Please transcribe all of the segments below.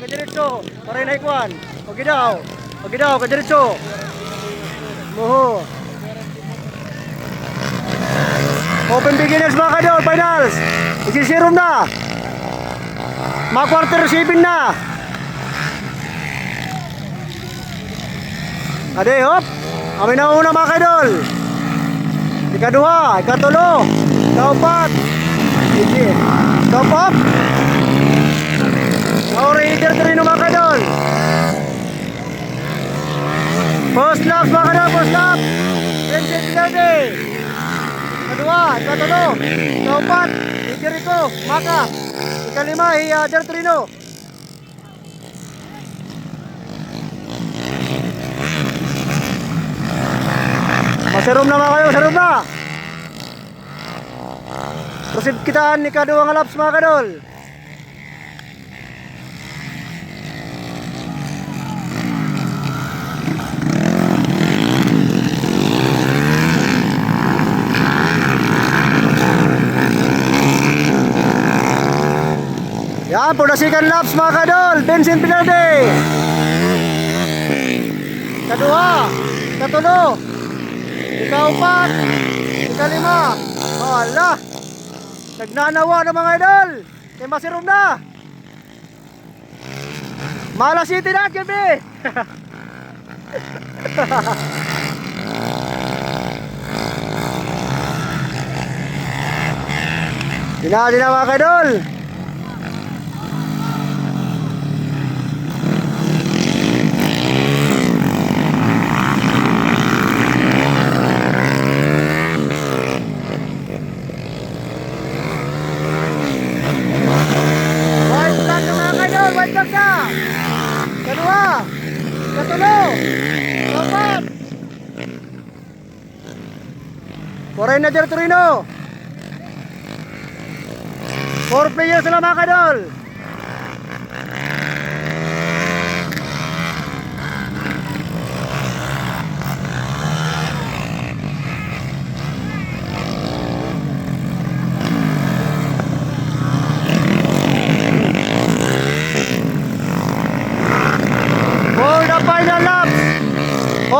kadiretso. Para inaikuan. Pagidaw. Pagidaw, kadiretso. Muho. Open beginners mga kadol, finals. Isisirom na. Mga quarter 7 na. Ade, hop. Kami na una mga kadol. Ikaduha, ikatulo, ikaupat, ikaupat. Raider rin mga kadol. Post lap mga kadol, post lap. Vincent Verde. Ikadua, ikatulo, ikaupat, Jericho, Maka. Ikalima, Dertrino. Masarum na mga kayo, masarum na. Proceed kita ni kaduang laps mga kadol. Yan, for the second laps mga kadol, Vincent Pinerde. Kadua, katulo, ikaupat, ikalima. Hala, nagnanawa na mga idol. Kaya masirom na. Mala City na, Kirby. Dinali na mga idol. White flag na. Kadua, katulo, kapat. Foreign na Dertrino. 4 players na mga kadol.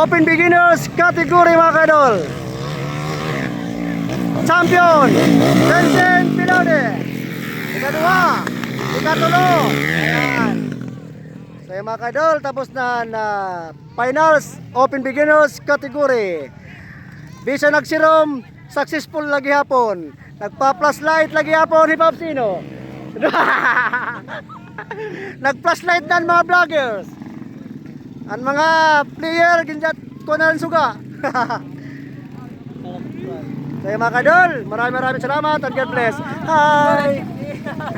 Open beginners category mga kadol. Champion Vincent Pinerde. Ikadua, ikatulo. Ayan. So mga kadol, tapos na finals open beginners category. Bisa nagsirom, successful lagi hapon. Nagpa-plus light lagi hapon ni Papsino. Nag-plus light na mga vloggers. Ang mga player ginjat ko na suga. Kaya mga kadol, maraming salamat and God bless. Hi!